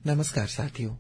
नमस्कार साथियों,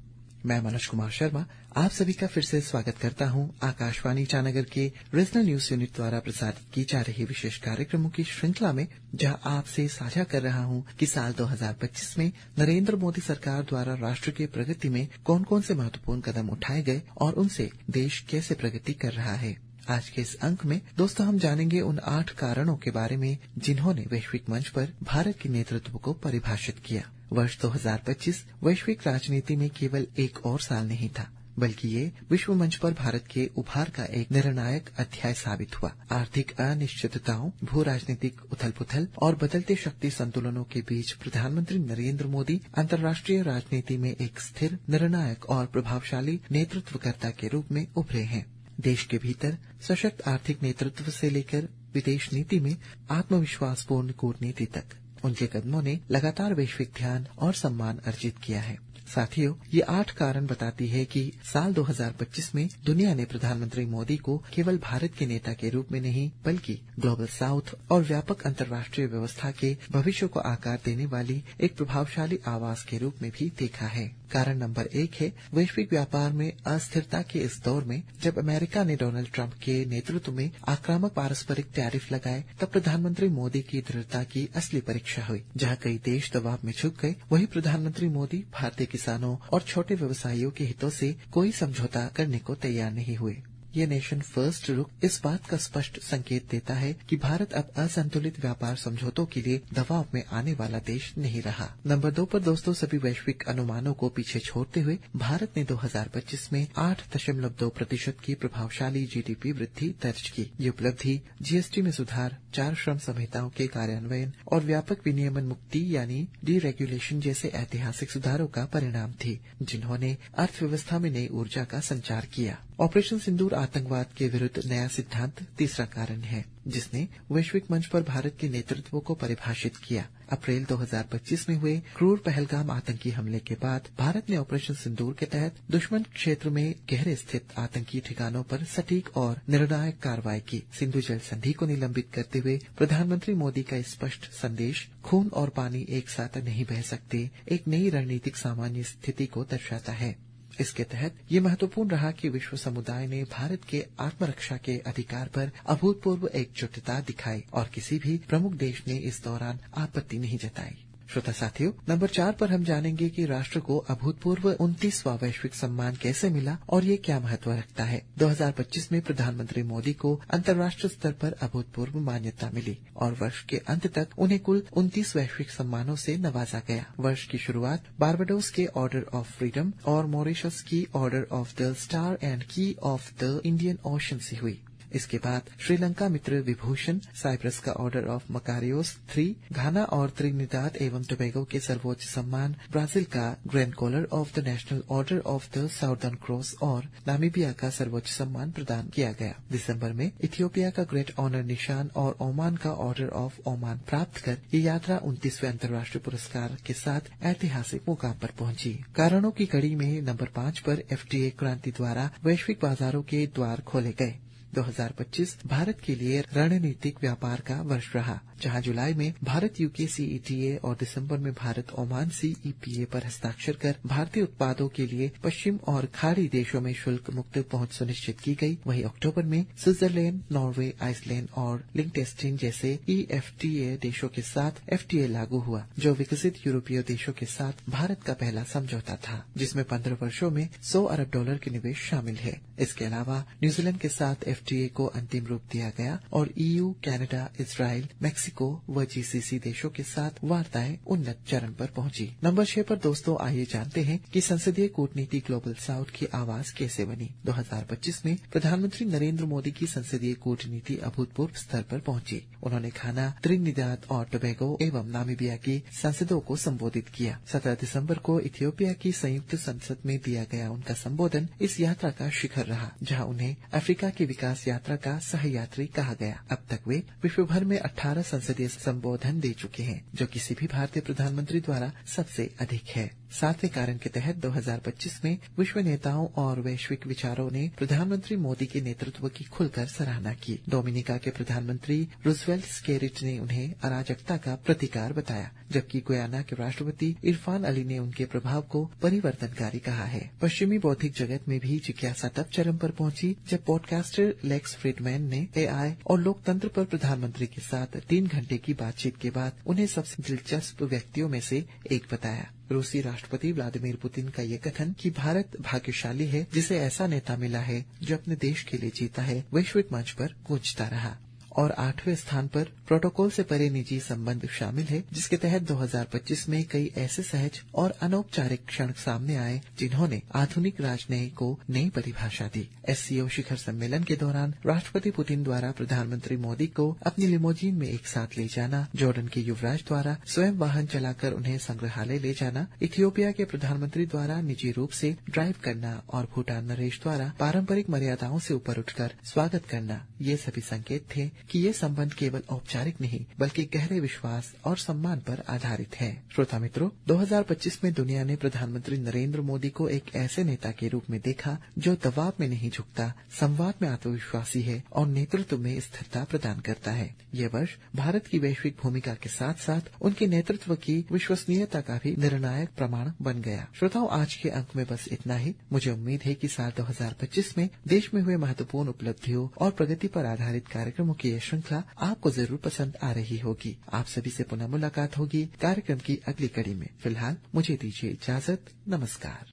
मैं मनोज कुमार शर्मा आप सभी का फिर से स्वागत करता हूं आकाशवाणी ईटानगर के रीजनल न्यूज यूनिट द्वारा प्रसारित की जा रही विशेष कार्यक्रमों की श्रृंखला में, जहां आपसे साझा कर रहा हूं कि साल 2025 में नरेंद्र मोदी सरकार द्वारा राष्ट्र की प्रगति में कौन कौन से महत्वपूर्ण कदम उठाए गए और उनसे देश कैसे प्रगति कर रहा है। आज के इस अंक में दोस्तों हम जानेंगे उन 8 कारणों के बारे में जिन्होंने वैश्विक मंच पर भारत के नेतृत्व को परिभाषित किया। वर्ष 2025 वैश्विक राजनीति में केवल एक और साल नहीं था, बल्कि ये विश्व मंच पर भारत के उभार का एक निर्णायक अध्याय साबित हुआ। आर्थिक अनिश्चितताओं, भू राजनीतिक उथल-पुथल और बदलते शक्ति संतुलनों के बीच प्रधानमंत्री नरेंद्र मोदी अंतर्राष्ट्रीय राजनीति में एक स्थिर, निर्णायक और प्रभावशाली नेतृत्वकर्ता के रूप में उभरे हैं। देश के भीतर सशक्त आर्थिक नेतृत्व से लेकर विदेश नीति में आत्मविश्वासपूर्ण कूटनीति तक उनके कदमों ने लगातार वैश्विक ध्यान और सम्मान अर्जित किया है। साथियों, ये 8 कारण बताती है कि साल 2025 में दुनिया ने प्रधानमंत्री मोदी को केवल भारत के नेता के रूप में नहीं, बल्कि ग्लोबल साउथ और व्यापक अंतर्राष्ट्रीय व्यवस्था के भविष्य को आकार देने वाली एक प्रभावशाली आवाज के रूप में भी देखा है। कारण नंबर 1 है वैश्विक व्यापार में अस्थिरता के इस दौर में जब अमेरिका ने डोनाल्ड ट्रंप के नेतृत्व में आक्रामक पारस्परिक टैरिफ लगाए, तब प्रधानमंत्री मोदी की दृढ़ता की असली परीक्षा हुई। जहां कई देश दबाव में झुक गए, वहीं प्रधानमंत्री मोदी भारतीय किसानों और छोटे व्यवसायियों के हितों से कोई समझौता करने को तैयार नहीं हुए। ये नेशन फर्स्ट रुख इस बात का स्पष्ट संकेत देता है कि भारत अब असंतुलित व्यापार समझौतों के लिए दबाव में आने वाला देश नहीं रहा। नंबर 2 पर दोस्तों सभी वैश्विक अनुमानों को पीछे छोड़ते हुए भारत ने 2025 में 8.2% की प्रभावशाली जीडीपी वृद्धि दर्ज की। ये उपलब्धि जीएसटी में सुधार, 4 श्रम संहिताओं के कार्यान्वयन और व्यापक विनियमन मुक्ति यानी डीरेगुलेशन जैसे ऐतिहासिक सुधारों का परिणाम थी, जिन्होंने अर्थव्यवस्था में नई ऊर्जा का संचार किया। ऑपरेशन सिंदूर आतंकवाद के विरुद्ध नया सिद्धांत तीसरा कारण है, जिसने वैश्विक मंच पर भारत के नेतृत्व को परिभाषित किया। अप्रैल 2025 में हुए क्रूर पहलगाम आतंकी हमले के बाद भारत ने ऑपरेशन सिंदूर के तहत दुश्मन क्षेत्र में गहरे स्थित आतंकी ठिकानों पर सटीक और निर्णायक कार्रवाई की। सिंधु जल संधि को निलंबित करते हुए प्रधानमंत्री मोदी का स्पष्ट संदेश, खून और पानी एक साथ नहीं बह सकते, एक नई रणनीतिक सामान्य स्थिति को दर्शाता है। इसके तहत ये महत्वपूर्ण रहा कि विश्व समुदाय ने भारत के आत्मरक्षा के अधिकार पर अभूतपूर्व एकजुटता दिखाई और किसी भी प्रमुख देश ने इस दौरान आपत्ति नहीं जताई। श्रोता साथियों, नंबर 4 पर हम जानेंगे कि राष्ट्र को अभूतपूर्व 29वां वैश्विक सम्मान कैसे मिला और ये क्या महत्व रखता है। 2025 में प्रधानमंत्री मोदी को अंतर्राष्ट्रीय स्तर पर अभूतपूर्व मान्यता मिली और वर्ष के अंत तक उन्हें कुल 29 वैश्विक सम्मानों से नवाजा गया। वर्ष की शुरुआत बारबाडोस के ऑर्डर ऑफ फ्रीडम और मॉरिशस की order of the star and key of the Indian Ocean से हुई। इसके बाद श्रीलंका मित्र विभूषण, साइप्रस का ऑर्डर ऑफ मकारियोस 3, घाना और त्रिनिदाद एवं टोबैगो के सर्वोच्च सम्मान, ब्राजील का grand collar of the national order of the southern cross और नामीबिया का सर्वोच्च सम्मान प्रदान किया गया। दिसंबर में इथियोपिया का ग्रेट ऑनर निशान और ओमान का ऑर्डर ऑफ ओमान प्राप्त कर ये यात्रा 29वें अंतर्राष्ट्रीय पुरस्कार के साथ ऐतिहासिक मुकाम पर पहुंची। कारणों की कड़ी में नंबर 5 पर एफटीए क्रांति द्वारा वैश्विक बाजारों के द्वार खोले गए। 2025 भारत के लिए रणनीतिक व्यापार का वर्ष रहा, जहां जुलाई में भारत यूके सीईटीए और दिसंबर में भारत ओमान सीईपीए पर हस्ताक्षर कर भारतीय उत्पादों के लिए पश्चिम और खाड़ी देशों में शुल्क मुक्त पहुंच सुनिश्चित की गई। वहीं अक्टूबर में स्विट्जरलैंड, नॉर्वे, आइसलैंड और लिंक्टेनस्टाइन जैसे ईएफटीए देशों के साथ एफटीए लागू हुआ, जो विकसित यूरोपीय देशों के साथ भारत का पहला समझौता था, जिसमें 15 वर्षों में $100 अरब के निवेश शामिल है। इसके अलावा न्यूजीलैंड के साथ एफटीए को अंतिम रूप दिया गया और ईयू, कनाडा, इजराइल, मैक्सिको व जीसीसी देशों के साथ वार्ताएं उन्नत चरण पर पहुंची। नंबर 6 पर दोस्तों आइए जानते हैं कि संसदीय कूटनीति ग्लोबल साउथ की आवाज कैसे बनी। 2025 में प्रधानमंत्री नरेंद्र मोदी की संसदीय कूटनीति अभूतपूर्व स्तर पर पहुंची। उन्होंने घाना, त्रिनिदाद और टोबैगो एवं नामीबिया की संसदों को संबोधित किया। 17 दिसंबर को इथियोपिया की संयुक्त संसद में दिया गया उनका संबोधन इस यात्रा का शिखर रहा, जहां उन्हें अफ्रीका की विकास यात्रा का सहयात्री कहा गया। अब तक वे विश्व भर में 18 संसदीय संबोधन दे चुके हैं, जो किसी भी भारतीय प्रधानमंत्री द्वारा सबसे अधिक है। सातवें कार्य के तहत 2025 में विश्व नेताओं और वैश्विक विचारों ने प्रधानमंत्री मोदी के नेतृत्व की खुलकर सराहना की। डोमिनिका के प्रधानमंत्री रूजवेल्ट स्केरिट ने उन्हें अराजकता का प्रतिकार बताया, जबकि गुयाना के राष्ट्रपति इरफान अली ने उनके प्रभाव को परिवर्तनकारी कहा है। पश्चिमी बौद्धिक जगत में भी जिज्ञासा तब चरम पर पहुंची जब पॉडकास्टर लेक्स फ्रीडमैन ने एआई और लोकतंत्र पर प्रधानमंत्री के साथ 3 घंटे की बातचीत के बाद उन्हें सबसे दिलचस्प व्यक्तियों में से एक बताया। रूसी राष्ट्रपति व्लादिमीर पुतिन का ये कथन कि भारत भाग्यशाली है जिसे ऐसा नेता मिला है जो अपने देश के लिए जीता है, वैश्विक मंच पर गूंजता रहा। और 8वें स्थान पर प्रोटोकॉल से परे निजी संबंध शामिल है, जिसके तहत 2025 में कई ऐसे सहज और अनौपचारिक क्षण सामने आए जिन्होंने आधुनिक राजनयिक को नई परिभाषा दी। SCO शिखर सम्मेलन के दौरान राष्ट्रपति पुतिन द्वारा प्रधानमंत्री मोदी को अपनी लिमोजीन में एक साथ ले जाना, जॉर्डन के युवराज द्वारा स्वयं वाहन चलाकर उन्हें संग्रहालय ले जाना, इथियोपिया के प्रधानमंत्री द्वारा निजी रूप से ड्राइव करना और भूटान नरेश द्वारा पारंपरिक मर्यादाओं से ऊपर उठकर स्वागत करना, ये सभी संकेत थे कि ये संबंध केवल औपचारिक नहीं बल्कि गहरे विश्वास और सम्मान पर आधारित है। श्रोता मित्रों, 2025 में दुनिया ने प्रधानमंत्री नरेंद्र मोदी को एक ऐसे नेता के रूप में देखा जो दबाव में नहीं झुकता, संवाद में आत्मविश्वासी है और नेतृत्व में स्थिरता प्रदान करता है। यह वर्ष भारत की वैश्विक भूमिका के साथ साथ उनके नेतृत्व की विश्वसनीयता का भी निर्णायक प्रमाण बन गया। श्रोताओं, आज के अंक में बस इतना ही। मुझे उम्मीद है कि साल 2025 में देश में हुए महत्वपूर्ण उपलब्धियों और प्रगति पर आधारित कार्यक्रमों की श्रृंखला आपको जरूर पसंद आ रही होगी। आप सभी से पुनः मुलाकात होगी कार्यक्रम की अगली कड़ी में। फिलहाल मुझे दीजिए इजाजत। नमस्कार।